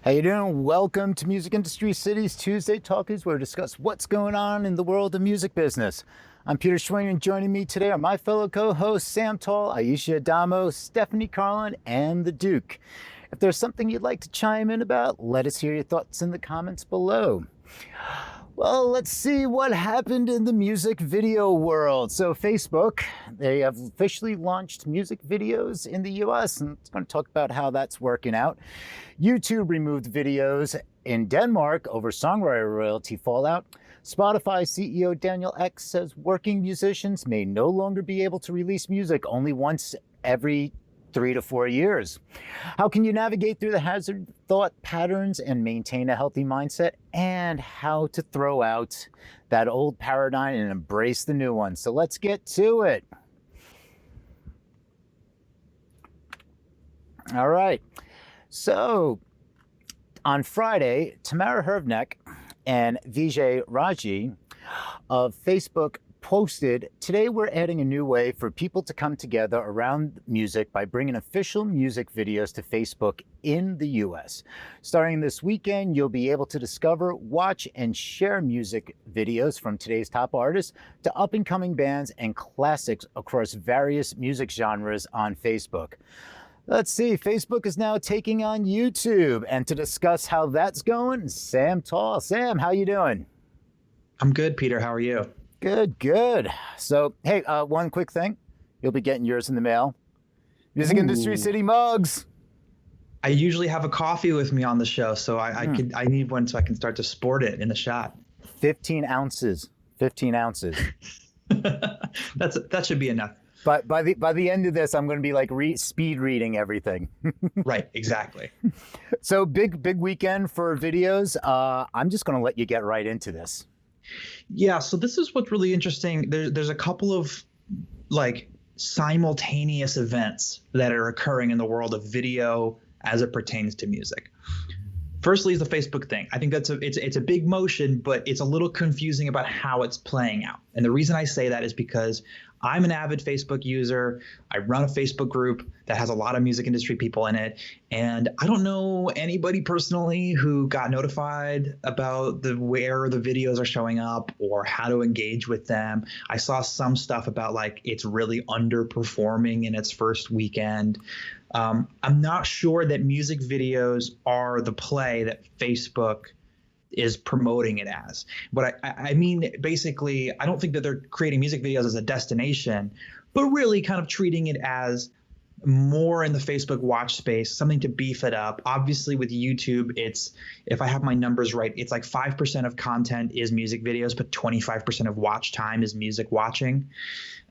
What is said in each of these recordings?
How you doing? Welcome to Music Industry City's Tuesday Talkies, where we discuss what's going on in the world of music business. I'm Peter Schwing, and joining me today are my fellow co-hosts Sam Tall, Aisha Adamo, Stephanie Carlin, and the Duke. If there's something you'd like to chime in about, let us hear your thoughts in the comments below. Well, let's see what happened in the music video world. So Facebook, they have officially launched music videos in the US, and I'm going to talk about how that's working out. YouTube removed videos in Denmark over songwriter royalty fallout. Spotify CEO Daniel Ek says working musicians may no longer be able to release music only once every 3 to 4 years. How can you navigate through the hazard thought patterns and maintain a healthy mindset, and how to throw out that old paradigm and embrace the new one? So let's get to it. All right. So on Friday, Tamara Hervnek and Vijay Raji of Facebook posted, "Today we're adding a new way for people to come together around music by bringing official music videos to Facebook in the US. Starting this weekend, you'll be able to discover, watch, and share music videos from today's top artists to up-and-coming bands and classics across various music genres on Facebook." Let's see, Facebook is now taking on YouTube, and to discuss how that's going, Sam Tall. Sam, how you doing? I'm good, Peter. How are you? Good. So, hey, one quick thing. You'll be getting yours in the mail. Music Industry City mugs. I usually have a coffee with me on the show, so I need one so I can start to sport it in the shot. 15 ounces. 15 ounces. That should be enough. But by the end of this, I'm going to be like speed reading everything. Right, exactly. So big weekend for videos. I'm just going to let you get right into this. Yeah, so this is what's really interesting. There's a couple of like simultaneous events that are occurring in the world of video as it pertains to music. Firstly is the Facebook thing. I think it's a big motion, but it's a little confusing about how it's playing out. And the reason I say that is because I'm an avid Facebook user. I run a Facebook group that has a lot of music industry people in it. And I don't know anybody personally who got notified about where the videos are showing up or how to engage with them. I saw some stuff about like it's really underperforming in its first weekend. I'm not sure that music videos are the play that Facebook is promoting it as. But I mean, basically, I don't think that they're creating music videos as a destination, but really kind of treating it as more in the Facebook watch space, something to beef it up. Obviously with YouTube, it's, if I have my numbers right, it's like 5% of content is music videos, but 25% of watch time is music watching.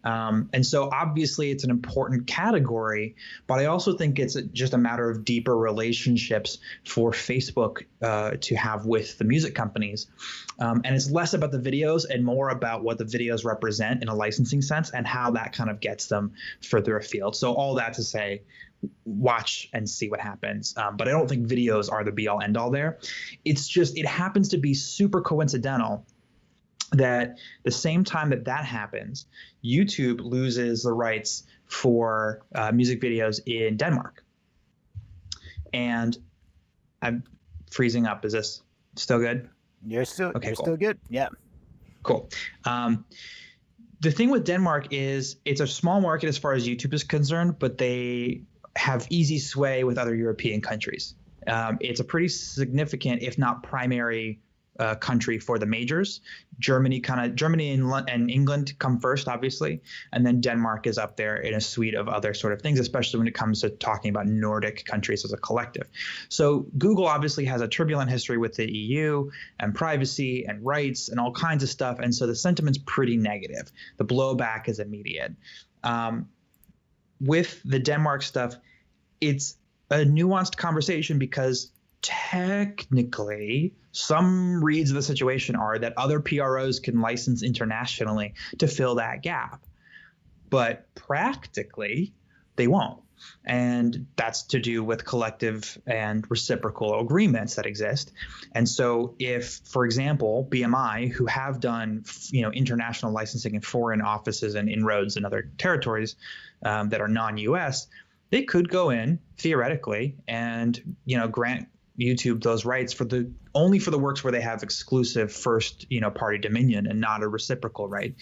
And so obviously it's an important category, but I also think it's just a matter of deeper relationships for Facebook to have with the music companies. And it's less about the videos and more about what the videos represent in a licensing sense and how that kind of gets them further afield. So all that to say, watch and see what happens. But I don't think videos are the be all end all there. It's just, it happens to be super coincidental that the same time that happens, YouTube loses the rights for music videos in Denmark. And I'm freezing up. Is this still good? You're still okay, cool. Still good. Yeah. Cool. The thing with Denmark is it's a small market as far as YouTube is concerned, but they have easy sway with other European countries. It's a pretty significant, if not primary, country for the majors. Germany and England come first, obviously, and then Denmark is up there in a suite of other sort of things, especially when it comes to talking about Nordic countries as a collective. So Google obviously has a turbulent history with the EU and privacy and rights and all kinds of stuff, and so the sentiment's pretty negative. The blowback is immediate. With the Denmark stuff, it's a nuanced conversation because technically, some reads of the situation are that other PROs can license internationally to fill that gap. But practically, they won't. And that's to do with collective and reciprocal agreements that exist. And so if, for example, BMI, who have done international licensing in foreign offices and inroads in other territories that are non-US, they could go in theoretically and grant YouTube those rights only for the works where they have exclusive first, party dominion and not a reciprocal right.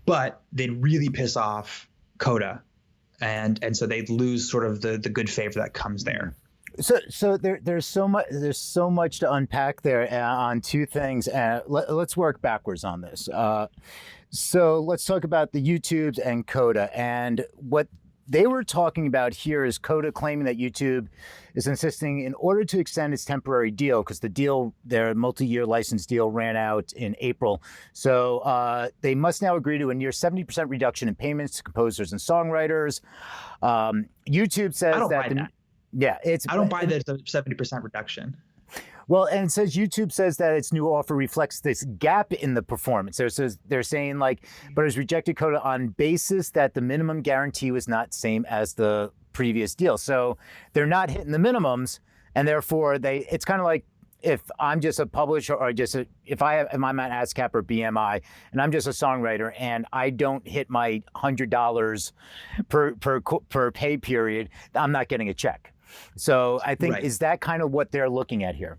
But they'd really piss off Coda, and so they'd lose sort of the good favor that comes there. So there's so much to unpack there on two things. Let's work backwards on this. So let's talk about the YouTubes and Coda, and what they were talking about here is Coda claiming that YouTube is insisting in order to extend its temporary deal, because their multi-year license deal ran out in April. So they must now agree to a near 70% reduction in payments to composers and songwriters. YouTube says that. Yeah, I don't buy that it's a 70% reduction. Well, and it says YouTube says that its new offer reflects this gap in the performance. They're saying but it was rejected Coda on basis that the minimum guarantee was not same as the previous deal. So they're not hitting the minimums, and therefore it's kind of like if I'm just a publisher or if I'm at ASCAP or BMI and I'm just a songwriter and I don't hit my $100 per pay period, I'm not getting a check. So I think Is that kind of what they're looking at here?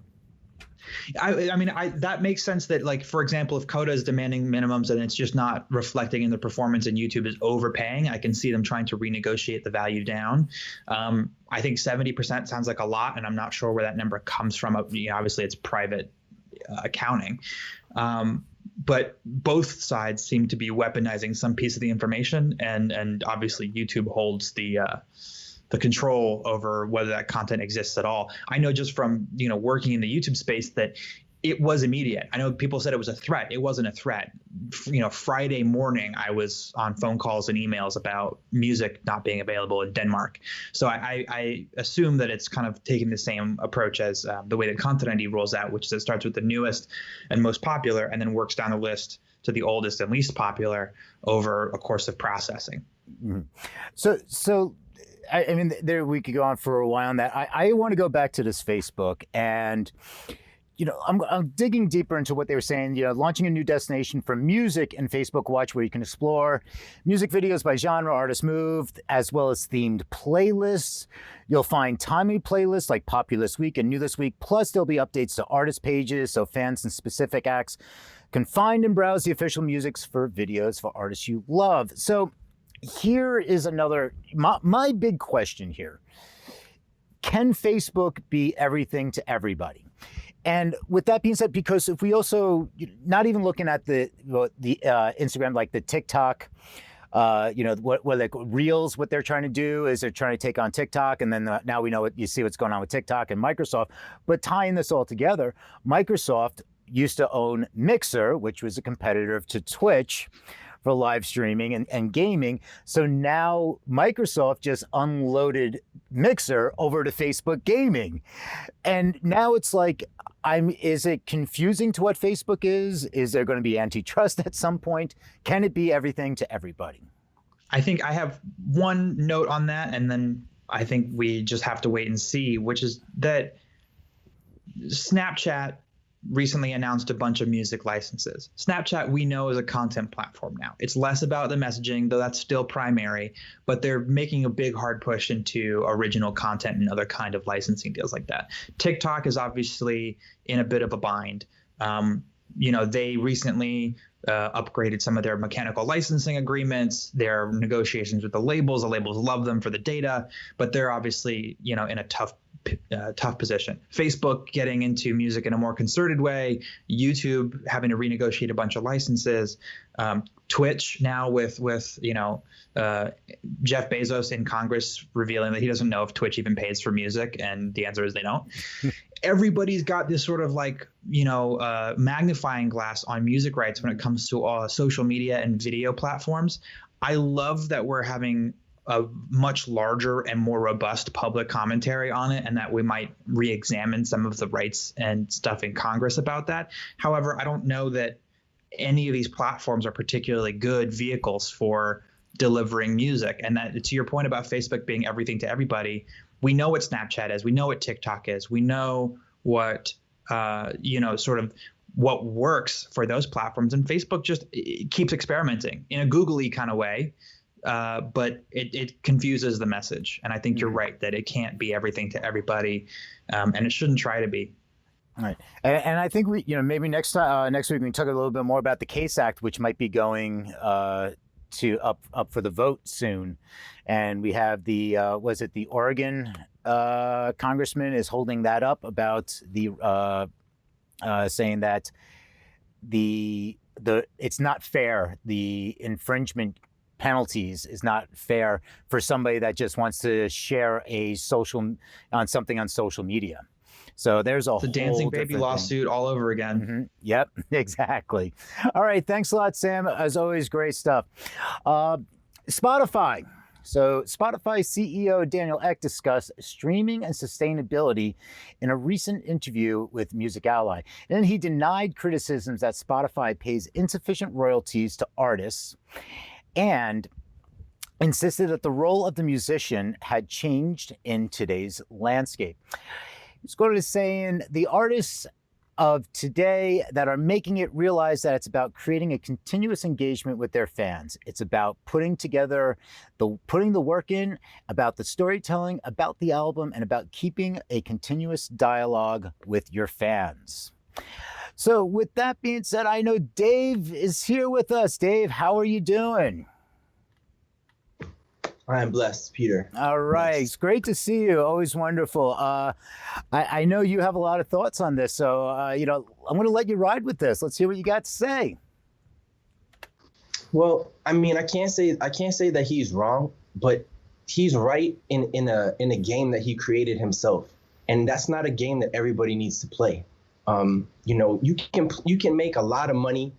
I mean, that makes sense that, for example, if Coda is demanding minimums and it's just not reflecting in the performance and YouTube is overpaying, I can see them trying to renegotiate the value down. I think 70% sounds like a lot, and I'm not sure where that number comes from. Obviously, it's private accounting. But both sides seem to be weaponizing some piece of the information, and obviously YouTube holds the control over whether that content exists at all. I know just from, working in the YouTube space that it was immediate. I know people said it was a threat. It wasn't a threat. Friday morning, I was on phone calls and emails about music not being available in Denmark. So I assume that it's kind of taking the same approach as the way that Content ID rolls out, which is it starts with the newest and most popular and then works down the list to the oldest and least popular over a course of processing. Mm-hmm. So I mean, we could go on for a while on that. I want to go back to this Facebook, and I'm digging deeper into what they were saying. Launching a new destination for music in Facebook Watch, where you can explore music videos by genre, artist moved, as well as themed playlists. You'll find timely playlists like Popular This Week and New This Week. Plus, there'll be updates to artist pages, so fans and specific acts can find and browse the official musics for videos for artists you love. So here is my big question here. Can Facebook be everything to everybody? And with that being said, because if we also, not even looking at the Instagram, like the TikTok, what Reels, what they're trying to do is they're trying to take on TikTok. And then now we know you see what's going on with TikTok and Microsoft. But tying this all together, Microsoft used to own Mixer, which was a competitor to Twitch for live streaming and gaming. So now Microsoft just unloaded Mixer over to Facebook gaming. And now it's like, is it confusing to what Facebook is? Is there going to be antitrust at some point? Can it be everything to everybody? I think I have one note on that, and then I think we just have to wait and see, which is that Snapchat recently announced a bunch of music licenses. Snapchat, we know, is a content platform now. It's less about the messaging, though that's still primary, but they're making a big hard push into original content and other kind of licensing deals like that. TikTok is obviously in a bit of a bind. They recently upgraded some of their mechanical licensing agreements, their negotiations with the labels. The labels love them for the data, but they're obviously, in a tough position. Facebook getting into music in a more concerted way, YouTube having to renegotiate a bunch of licenses, Twitch now with Jeff Bezos in Congress revealing that he doesn't know if Twitch even pays for music, and the answer is they don't. Everybody's got this sort of magnifying glass on music rights when it comes to social media and video platforms. I love that we're having a much larger and more robust public commentary on it, and that we might re-examine some of the rights and stuff in Congress about that. However, I don't know that any of these platforms are particularly good vehicles for delivering music. And that, to your point about Facebook being everything to everybody, we know what Snapchat is, we know what TikTok is, we know what sort of what works for those platforms, and Facebook just keeps experimenting in a googly kind of way. but it confuses the message. And I think you're Mhm. right that it can't be everything to everybody, and it shouldn't try to be. All right, and I think maybe next time next week we can talk a little bit more about the Case Act, which might be going to up for the vote soon, and we have the was it the Oregon congressman is holding that up about the saying that the it's not fair, the infringement penalties is not fair for somebody that just wants to share something on social media. So there's a It's a whole dancing baby different lawsuit all over again. thing. Yep, exactly. All right, thanks a lot, Sam. As always, great stuff. Spotify. So Spotify CEO Daniel Ek discussed streaming and sustainability in a recent interview with Music Ally. And he denied criticisms that Spotify pays insufficient royalties to artists and insisted that the role of the musician had changed in today's landscape. He's quoted as saying, the artists of today that are making it realize that it's about creating a continuous engagement with their fans. It's about putting the work in, about the storytelling, about the album, and about keeping a continuous dialogue with your fans. So with that being said, I know Dave is here with us. Dave, how are you doing? I'm blessed, Peter. All right. Blessed. It's great to see you. Always wonderful. I know you have a lot of thoughts on this, so I'm going to let you ride with this. Let's hear what you got to say. Well, I mean, I can't say that he's wrong, but he's right in a game that he created himself, and that's not a game that everybody needs to play. You can make a lot of money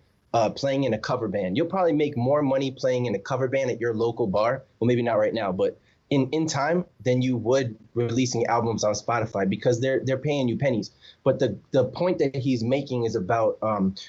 playing in a cover band. You'll probably make more money playing in a cover band at your local bar. Well, maybe not right now, but in time than you would releasing albums on Spotify, because they're paying you pennies. But the point that he's making is about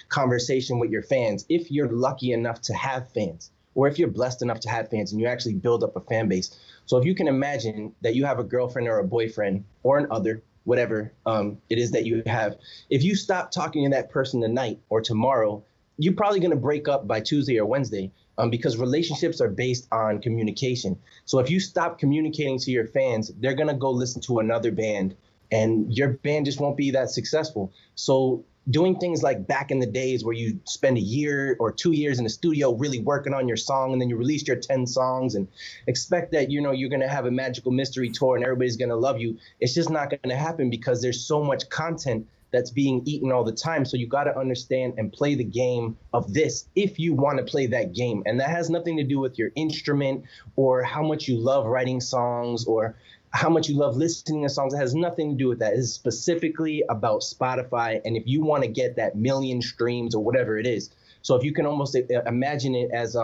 conversation with your fans. If you're lucky enough to have fans, or if you're blessed enough to have fans and you actually build up a fan base. So if you can imagine that you have a girlfriend or a boyfriend or an other, whatever it is that you have, if you stop talking to that person tonight or tomorrow, you're probably going to break up by Tuesday or Wednesday, because relationships are based on communication. So if you stop communicating to your fans, they're going to go listen to another band and your band just won't be that successful. So doing things like back in the days where you spend a year or 2 years in the studio really working on your song, and then you release your 10 songs and expect that, you're going to have a magical mystery tour and everybody's going to love you. It's just not going to happen, because there's so much content that's being eaten all the time. So you got to understand and play the game of this if you want to play that game. And that has nothing to do with your instrument or how much you love writing songs or how much you love listening to songs. It has nothing to do with that. It's specifically about Spotify. And if you want to get that million streams or whatever it is. So if you can almost imagine it as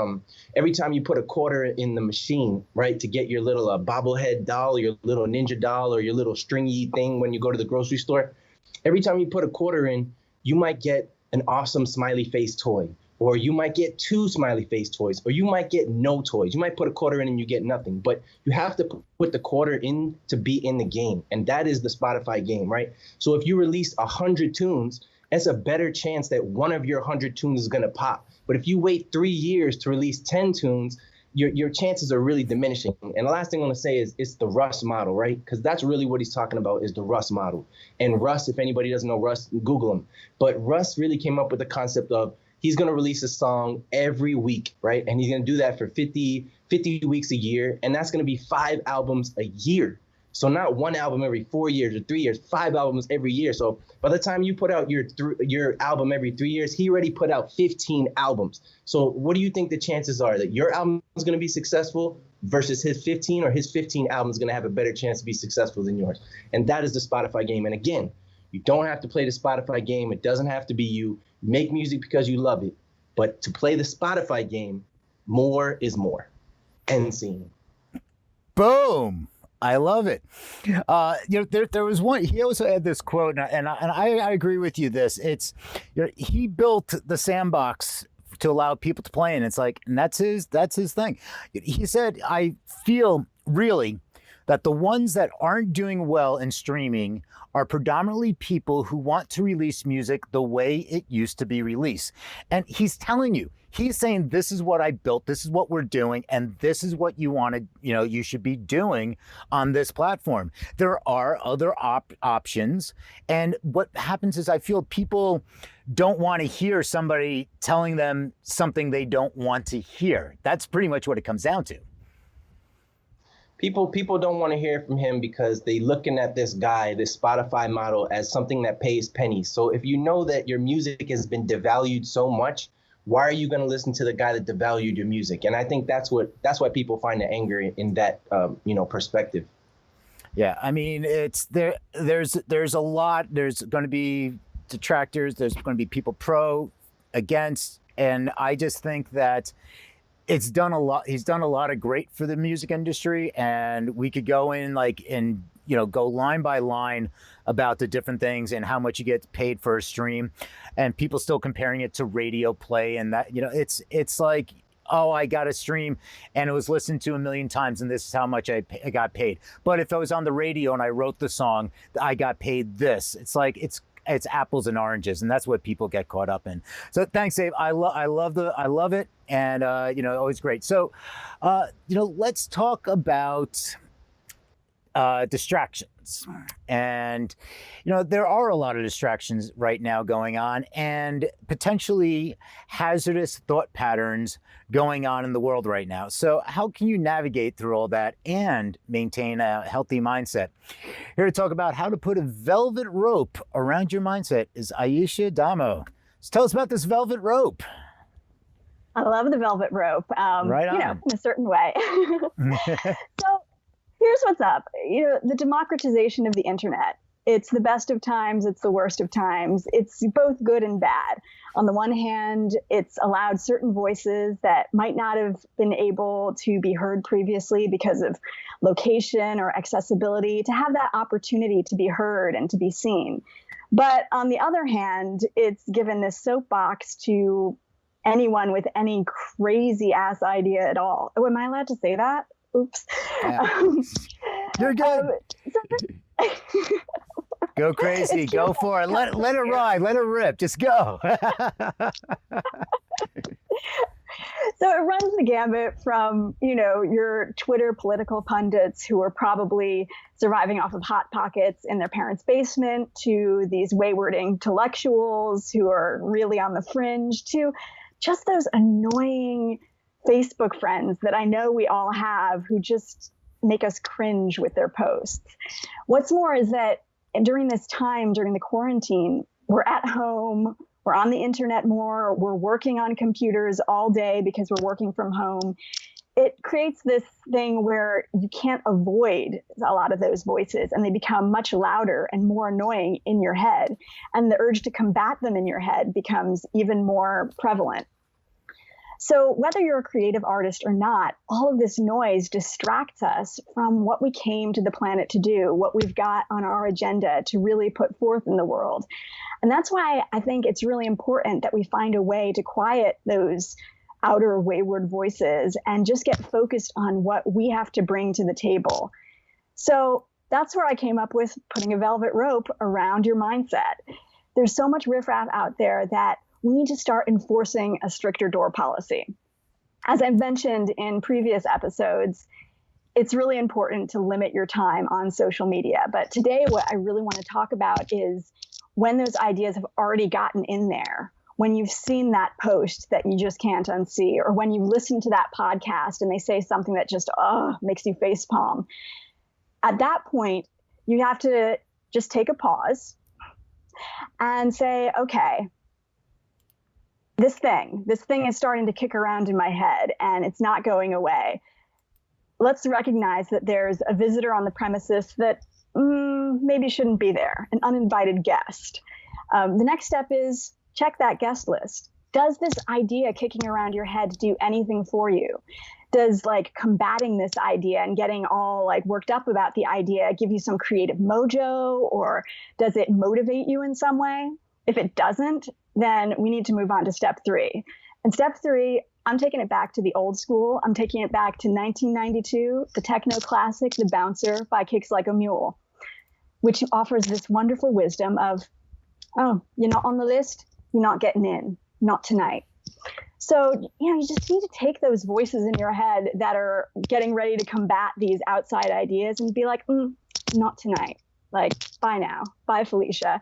every time you put a quarter in the machine, right, to get your little bobblehead doll, your little ninja doll, or your little stringy thing when you go to the grocery store, every time you put a quarter in, you might get an awesome smiley face toy, or you might get 2 smiley face toys, or you might get no toys. You might put a quarter in and you get nothing, but you have to put the quarter in to be in the game. And that is the Spotify game, right? So if you release 100 tunes, it's a better chance that one of your 100 tunes is going to pop. But if you wait 3 years to release 10 tunes, your chances are really diminishing. And the last thing I want to say is it's the Russ model, right? Because that's really what he's talking about, is the Russ model. And Russ, if anybody doesn't know Russ, Google him. But Russ really came up with the concept of he's going to release a song every week, right? And he's going to do that for 50 weeks a year. And that's going to be 5 albums a year. So not 1 album every 4 years or 3 years, 5 albums every year. So by the time you put out your album every 3 years, he already put out 15 albums. So what do you think the chances are that your album is going to be successful versus his 15, or his 15 albums going to have a better chance to be successful than yours? And that is the Spotify game. And again, you don't have to play the Spotify game. It doesn't have to be you. Make music because you love it. But to play the Spotify game, more is more. End scene. Boom. I love it. There was one. He also had this quote, and I agree with you. It's he built the sandbox to allow people to play in. It's like, and that's his thing. He said, I feel really that the ones that aren't doing well in streaming are predominantly people who want to release music the way it used to be released. And he's telling you, He's saying, this is what I built, this is what we're doing, and this is what you want to, you should be doing on this platform. There are other options. And what happens is I feel people don't want to hear somebody telling them something they don't want to hear. That's pretty much what it comes down to. People don't want to hear from him because they looking at this guy, this Spotify model, as something that pays pennies. So if you know that your music has been devalued so much, why are you going to listen to the guy that devalued your music? And I think that's why people find the anger in that perspective. Yeah, I mean, it's there's a lot. There's going to be detractors. There's going to be people pro, against, and I just think that it's done a lot. He's done a lot of great for the music industry, and we could go in go line by line about the different things and how much you get paid for a stream, and people still comparing it to radio play, and that it's like, oh, I got a stream and it was listened to 1 million times and this is how much I got paid. But if I was on the radio and I wrote the song, I got paid this. It's like it's apples and oranges, and that's what people get caught up in. So thanks, Dave. I love it, and always great. So let's talk about distractions. And there are a lot of distractions right now going on, and potentially hazardous thought patterns going on in the world right now. So how can you navigate through all that and maintain a healthy mindset? Here to talk about how to put a velvet rope around your mindset is Aisha Adamo. So tell us about this velvet rope. I love the velvet rope, right on. In a certain way. So here's what's up. The democratization of the internet. It's the best of times. It's the worst of times. It's both good and bad. On the one hand, it's allowed certain voices that might not have been able to be heard previously because of location or accessibility to have that opportunity to be heard and to be seen. But on the other hand, it's given this soapbox to anyone with any crazy ass idea at all. Oh, am I allowed to say that? Oops. Yeah. You're good. Go crazy. Go for it. Let it ride. Let it rip. Just go. So it runs the gambit from, your Twitter political pundits who are probably surviving off of Hot Pockets in their parents' basement, to these wayward intellectuals who are really on the fringe, to just those annoying Facebook friends that I know we all have who just make us cringe with their posts. What's more is that during this time, during the quarantine, we're at home, we're on the internet more, we're working on computers all day because we're working from home. It creates this thing where you can't avoid a lot of those voices, and they become much louder and more annoying in your head. And the urge to combat them in your head becomes even more prevalent. So whether you're a creative artist or not, all of this noise distracts us from what we came to the planet to do, what we've got on our agenda to really put forth in the world. And that's why I think it's really important that we find a way to quiet those outer wayward voices and just get focused on what we have to bring to the table. So that's where I came up with putting a velvet rope around your mindset. There's so much riffraff out there that we need to start enforcing a stricter door policy. As I've mentioned in previous episodes, it's really important to limit your time on social media. But today, what I really want to talk about is when those ideas have already gotten in there, when you've seen that post that you just can't unsee, or when you listen to that podcast and they say something that just makes you facepalm. At that point, you have to just take a pause and say, okay, this thing is starting to kick around in my head and it's not going away. Let's recognize that there's a visitor on the premises that maybe shouldn't be there, an uninvited guest. The next step is check that guest list. Does this idea kicking around your head do anything for you? Does combating this idea and getting all worked up about the idea give you some creative mojo, or does it motivate you in some way? If it doesn't, then we need to move on to step 3. And step 3, I'm taking it back to the old school. I'm taking it back to 1992, the techno classic, The Bouncer by Kicks Like a Mule, which offers this wonderful wisdom of, oh, you're not on the list, you're not getting in, not tonight. So, you just need to take those voices in your head that are getting ready to combat these outside ideas and be like, not tonight. Like, bye now. Bye, Felicia.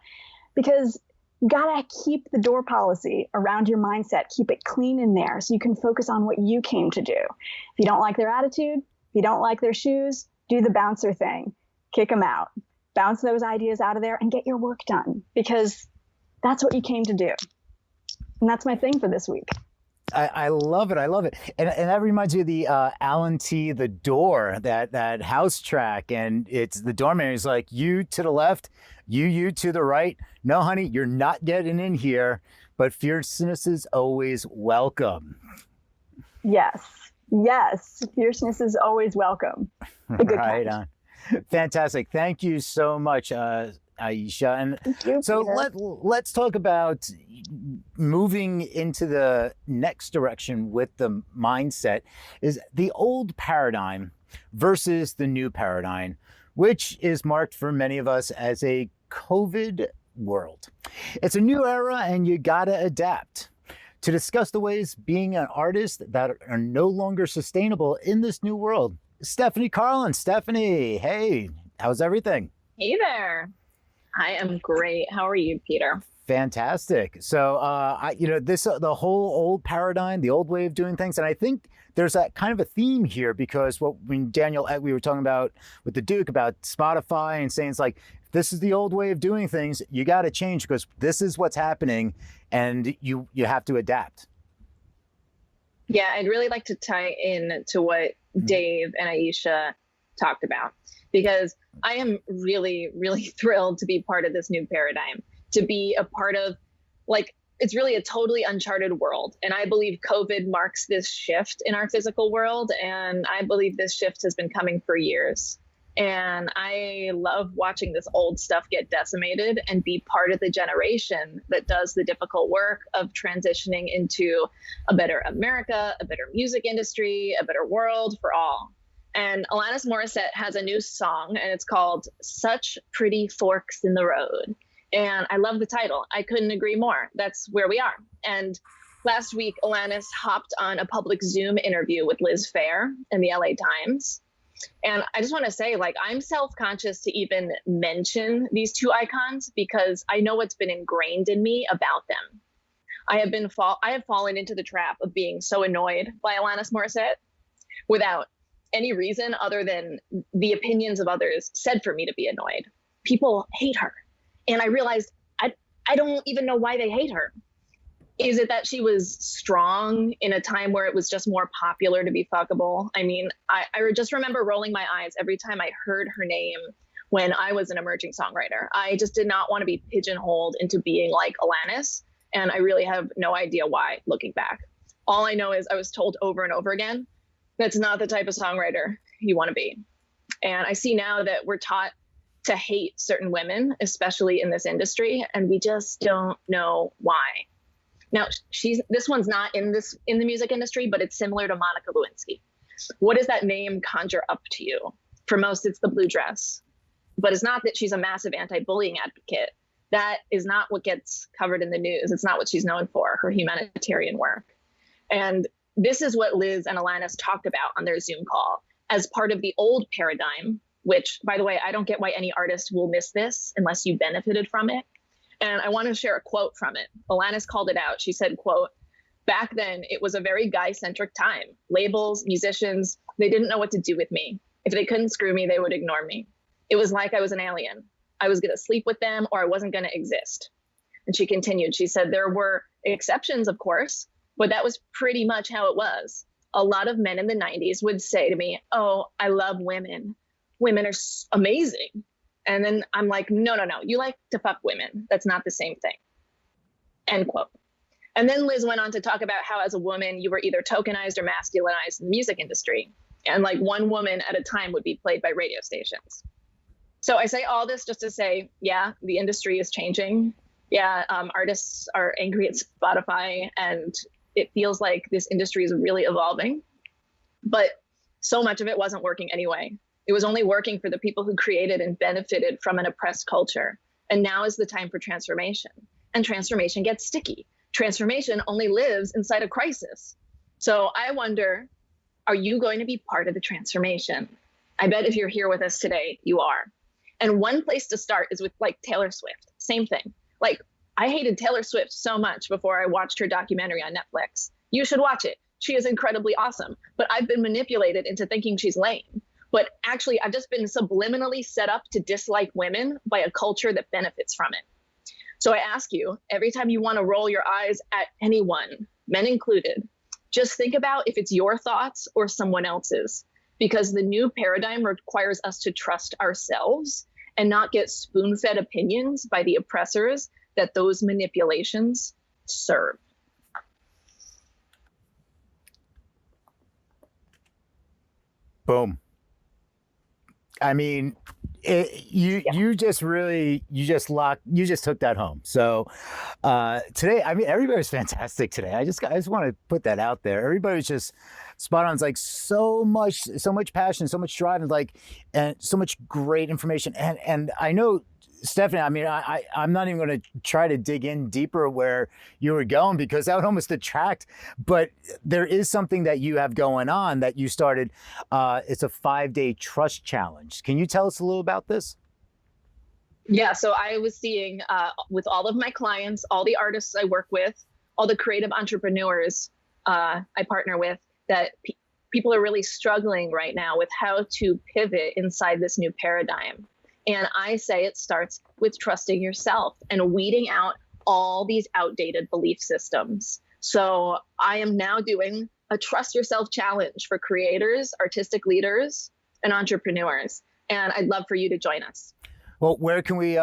Because you gotta keep the door policy around your mindset, keep it clean in there so you can focus on what you came to do. If you don't like their attitude, if you don't like their shoes, do the bouncer thing. Kick them out. Bounce those ideas out of there and get your work done, because that's what you came to do. And that's my thing for this week. I love it. I love it. And that reminds me of the Alan T. The Door, that house track. And it's the doorman. He's like, you to the left, you to the right. No, honey, you're not getting in here, but fierceness is always welcome. Yes. Fierceness is always welcome. The good Right kind. on. Fantastic. Thank you so much, Aisha. And Thank you, so Peter. let's talk about moving into the next direction with the mindset, is the old paradigm versus the new paradigm, which is marked for many of us as a COVID world. It's a new era and you gotta adapt. To discuss the ways being an artist that are no longer sustainable in this new world, Stephanie Carlin. Stephanie, hey, how's everything? Hey there. I am great. How are you, Peter? Fantastic. So, the whole old paradigm, the old way of doing things, and I think there's a kind of a theme here, because when Daniel, we were talking about with the Duke about Spotify and saying it's like, this is the old way of doing things, you got to change because this is what's happening, and you have to adapt. Yeah, I'd really like to tie in to what Dave and Aisha talked about, because I am really, really thrilled to be part of this new paradigm, to be a part of, it's really a totally uncharted world. And I believe COVID marks this shift in our physical world. And I believe this shift has been coming for years. And I love watching this old stuff get decimated and be part of the generation that does the difficult work of transitioning into a better America, a better music industry, a better world for all. And Alanis Morissette has a new song, and it's called Such Pretty Forks in the Road. And I love the title. I couldn't agree more. That's where we are. And last week, Alanis hopped on a public Zoom interview with Liz Phair in the LA Times. And I just want to say, I'm self-conscious to even mention these two icons because I know what's been ingrained in me about them. I have fallen into the trap of being so annoyed by Alanis Morissette without any reason other than the opinions of others said for me to be annoyed. People hate her. And I realized I don't even know why they hate her. Is it that she was strong in a time where it was just more popular to be fuckable? I mean, I just remember rolling my eyes every time I heard her name when I was an emerging songwriter. I just did not want to be pigeonholed into being like Alanis. And I really have no idea why, looking back. All I know is I was told over and over again, that's not the type of songwriter you want to be. And I see now that we're taught to hate certain women, especially in this industry, and we just don't know why. Now, this one's not in the music industry, but it's similar to Monica Lewinsky. What does that name conjure up to you? For most, it's the blue dress. But it's not that she's a massive anti-bullying advocate. That is not what gets covered in the news. It's not what she's known for, her humanitarian work. And this is what Liz and Alanis talked about on their Zoom call as part of the old paradigm, which, by the way, I don't get why any artist will miss this unless you benefited from it. And I want to share a quote from it. Alanis called it out. She said, quote, "Back then, it was a very guy-centric time. Labels, musicians, they didn't know what to do with me. If they couldn't screw me, they would ignore me. It was like I was an alien. I was going to sleep with them or I wasn't going to exist." And she continued. She said, "There were exceptions, of course, but that was pretty much how it was. A lot of men in the 90s would say to me, 'Oh, I love women. Women are amazing.' And then I'm like, no, you like to fuck women. That's not the same thing." End quote. And then Liz went on to talk about how as a woman, you were either tokenized or masculinized in the music industry. And one woman at a time would be played by radio stations. So I say all this just to say, yeah, the industry is changing. Yeah, artists are angry at Spotify and it feels like this industry is really evolving. But so much of it wasn't working anyway. It was only working for the people who created and benefited from an oppressed culture. And now is the time for transformation. And transformation gets sticky. Transformation only lives inside a crisis. So I wonder, are you going to be part of the transformation? I bet if you're here with us today, you are. And one place to start is with like Taylor Swift. Same thing. Like, I hated Taylor Swift so much before I watched her documentary on Netflix. You should watch it. She is incredibly awesome. But I've been manipulated into thinking she's lame. But actually, I've just been subliminally set up to dislike women by a culture that benefits from it. So I ask you, every time you want to roll your eyes at anyone, men included, just think about if it's your thoughts or someone else's, because the new paradigm requires us to trust ourselves and not get spoon-fed opinions by the oppressors that those manipulations serve. Boom. I mean, you just took that home. So today, I mean, everybody's fantastic today. I just want to put that out there. Everybody's just spot on. It's like so much passion, so much drive, and so much great information. And I know, Stephanie, I mean, I'm not even going to try to dig in deeper where you were going, because that would almost detract. But there is something that you have going on that you started. It's a 5-day trust challenge. Can you tell us a little about this? Yeah, so I was seeing with all of my clients, all the artists I work with, all the creative entrepreneurs I partner with, that people are really struggling right now with how to pivot inside this new paradigm. And I say it starts with trusting yourself and weeding out all these outdated belief systems. So I am now doing a trust yourself challenge for creators, artistic leaders, and entrepreneurs. And I'd love for you to join us. Well, where can we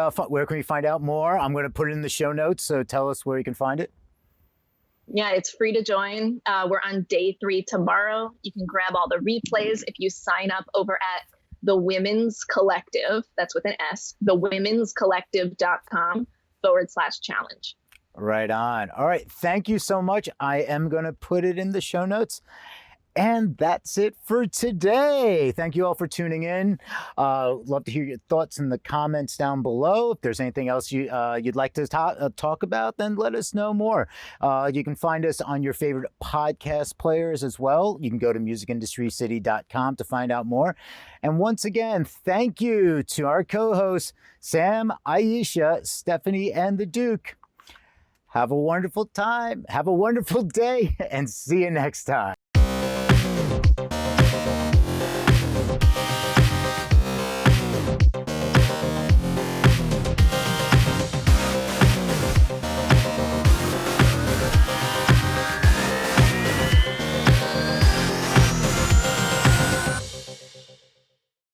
find out more? I'm going to put it in the show notes. So tell us where you can find it. Yeah, it's free to join. We're on day 3 tomorrow. You can grab all the replays if you sign up over at The Women's Collective, that's with an S, thewomenscollective.com/challenge. Right on. All right. Thank you so much. I am going to put it in the show notes. And that's it for today. Thank you all for tuning in. Love to hear your thoughts in the comments down below. If there's anything else you'd like to talk about, then let us know more. You can find us on your favorite podcast players as well. You can go to musicindustrycity.com to find out more. And once again, thank you to our co-hosts, Sam, Aisha, Stephanie, and the Duke. Have a wonderful time. Have a wonderful day, and see you next time.